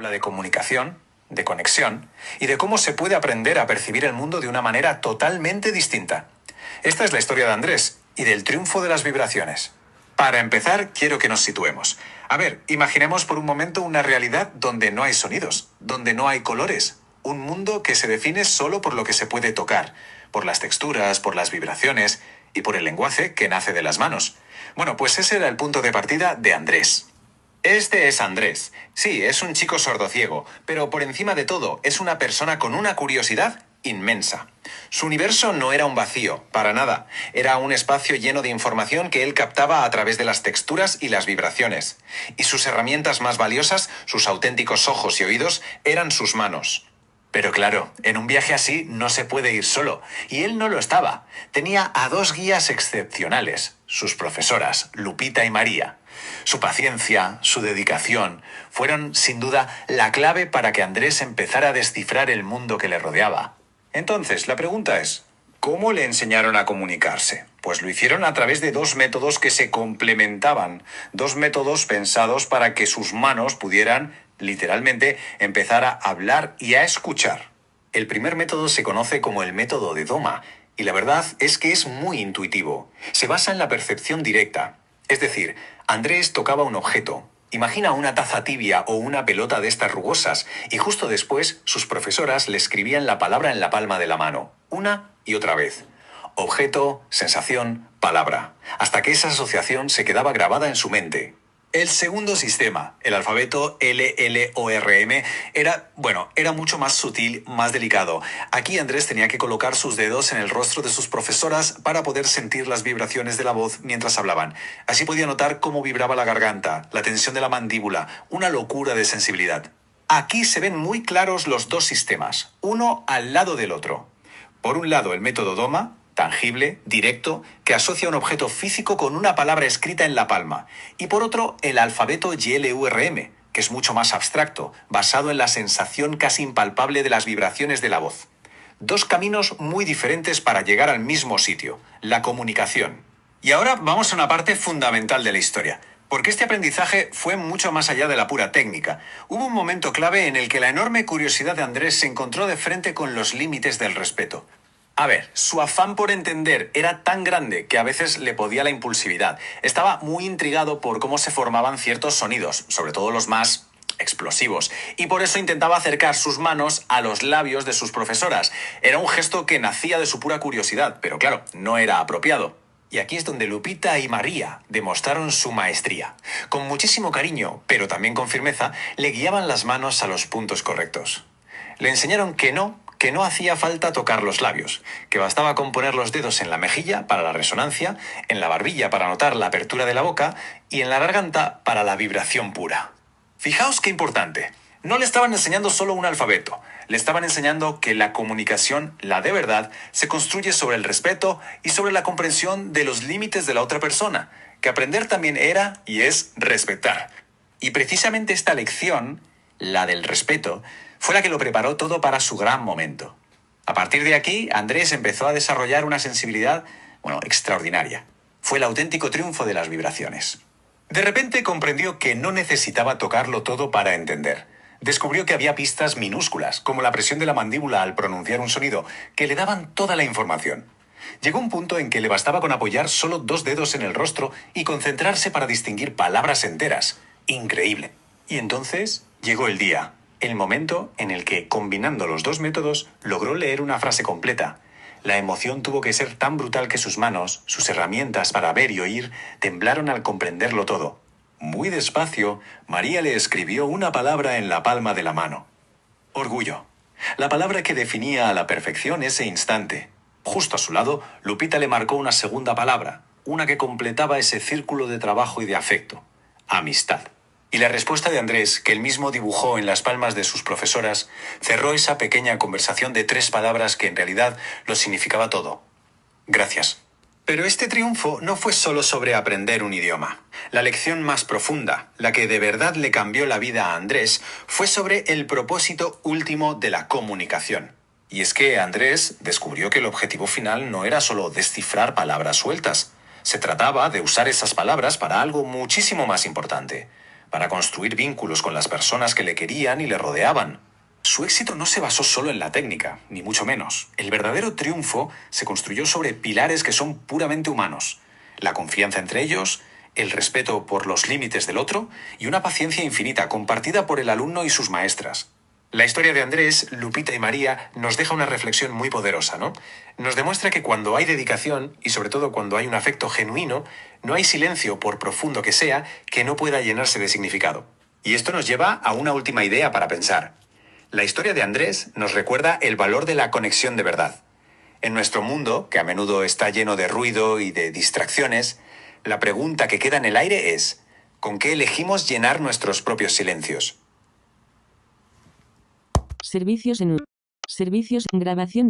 Habla de comunicación, de conexión y de cómo se puede aprender a percibir el mundo de una manera totalmente distinta. Esta es la historia de Andrés y del triunfo de las vibraciones. Para empezar, quiero que nos situemos. A ver, imaginemos por un momento una realidad donde no hay sonidos, donde no hay colores. Un mundo que se define solo por lo que se puede tocar, por las texturas, por las vibraciones y por el lenguaje que nace de las manos. Bueno, pues ese era el punto de partida de Andrés. Este es Andrés. Sí, es un chico sordociego, pero por encima de todo es una persona con una curiosidad inmensa. Su universo no era un vacío, para nada. Era un espacio lleno de información que él captaba a través de las texturas y las vibraciones. Y sus herramientas más valiosas, sus auténticos ojos y oídos, eran sus manos. Pero claro, en un viaje así no se puede ir solo, y él no lo estaba. Tenía a dos guías excepcionales, sus profesoras, Lupita y María. Su paciencia, su dedicación, fueron sin duda la clave para que Andrés empezara a descifrar el mundo que le rodeaba. Entonces, la pregunta es, ¿cómo le enseñaron a comunicarse? Pues lo hicieron a través de dos métodos que se complementaban, dos métodos pensados para que sus manos pudieran, literalmente, empezar a hablar y a escuchar. El primer método se conoce como el método de Doma, y la verdad es que es muy intuitivo. Se basa en la percepción directa. Es decir, Andrés tocaba un objeto. Imagina una taza tibia o una pelota de estas rugosas, y justo después sus profesoras le escribían la palabra en la palma de la mano, una y otra vez. Objeto, sensación, palabra, hasta que esa asociación se quedaba grabada en su mente. El segundo sistema, el alfabeto LLORM, era mucho más sutil, más delicado. Aquí Andrés tenía que colocar sus dedos en el rostro de sus profesoras para poder sentir las vibraciones de la voz mientras hablaban. Así podía notar cómo vibraba la garganta, la tensión de la mandíbula, una locura de sensibilidad. Aquí se ven muy claros los dos sistemas, uno al lado del otro. Por un lado, el método Doma, tangible, directo, que asocia un objeto físico con una palabra escrita en la palma. Y por otro, el alfabeto YLURM, que es mucho más abstracto, basado en la sensación casi impalpable de las vibraciones de la voz. Dos caminos muy diferentes para llegar al mismo sitio, la comunicación. Y ahora vamos a una parte fundamental de la historia, porque este aprendizaje fue mucho más allá de la pura técnica. Hubo un momento clave en el que la enorme curiosidad de Andrés se encontró de frente con los límites del respeto. A ver, su afán por entender era tan grande que a veces le podía la impulsividad. Estaba muy intrigado por cómo se formaban ciertos sonidos, sobre todo los más explosivos, y por eso intentaba acercar sus manos a los labios de sus profesoras. Era un gesto que nacía de su pura curiosidad, pero claro, no era apropiado. Y aquí es donde Lupita y María demostraron su maestría. Con muchísimo cariño, pero también con firmeza, le guiaban las manos a los puntos correctos. Le enseñaron que no hacía falta tocar los labios, que bastaba con poner los dedos en la mejilla para la resonancia, en la barbilla para notar la apertura de la boca y en la garganta para la vibración pura. Fijaos qué importante. No le estaban enseñando solo un alfabeto, le estaban enseñando que la comunicación, la de verdad, se construye sobre el respeto y sobre la comprensión de los límites de la otra persona, que aprender también era y es respetar. Y precisamente esta lección, la del respeto, fue la que lo preparó todo para su gran momento. A partir de aquí, Andrés empezó a desarrollar una sensibilidad, extraordinaria. Fue el auténtico triunfo de las vibraciones. De repente comprendió que no necesitaba tocarlo todo para entender. Descubrió que había pistas minúsculas, como la presión de la mandíbula al pronunciar un sonido, que le daban toda la información. Llegó un punto en que le bastaba con apoyar solo dos dedos en el rostro y concentrarse para distinguir palabras enteras. Increíble. Y entonces llegó el día. El momento en el que, combinando los dos métodos, logró leer una frase completa. La emoción tuvo que ser tan brutal que sus manos, sus herramientas para ver y oír, temblaron al comprenderlo todo. Muy despacio, María le escribió una palabra en la palma de la mano. Orgullo. La palabra que definía a la perfección ese instante. Justo a su lado, Lupita le marcó una segunda palabra, una que completaba ese círculo de trabajo y de afecto. Amistad. Y la respuesta de Andrés, que él mismo dibujó en las palmas de sus profesoras, cerró esa pequeña conversación de 3 palabras que en realidad lo significaba todo. Gracias. Pero este triunfo no fue solo sobre aprender un idioma. La lección más profunda, la que de verdad le cambió la vida a Andrés, fue sobre el propósito último de la comunicación. Y es que Andrés descubrió que el objetivo final no era solo descifrar palabras sueltas. Se trataba de usar esas palabras para algo muchísimo más importante. para construir vínculos con las personas que le querían y le rodeaban. Su éxito no se basó solo en la técnica, ni mucho menos. El verdadero triunfo se construyó sobre pilares que son puramente humanos: la confianza entre ellos, el respeto por los límites del otro y una paciencia infinita compartida por el alumno y sus maestras. La historia de Andrés, Lupita y María nos deja una reflexión muy poderosa, ¿no? Nos demuestra que cuando hay dedicación, y sobre todo cuando hay un afecto genuino, no hay silencio, por profundo que sea, que no pueda llenarse de significado. Y esto nos lleva a una última idea para pensar. La historia de Andrés nos recuerda el valor de la conexión de verdad. En nuestro mundo, que a menudo está lleno de ruido y de distracciones, la pregunta que queda en el aire es: ¿con qué elegimos llenar nuestros propios silencios? Servicios en grabación del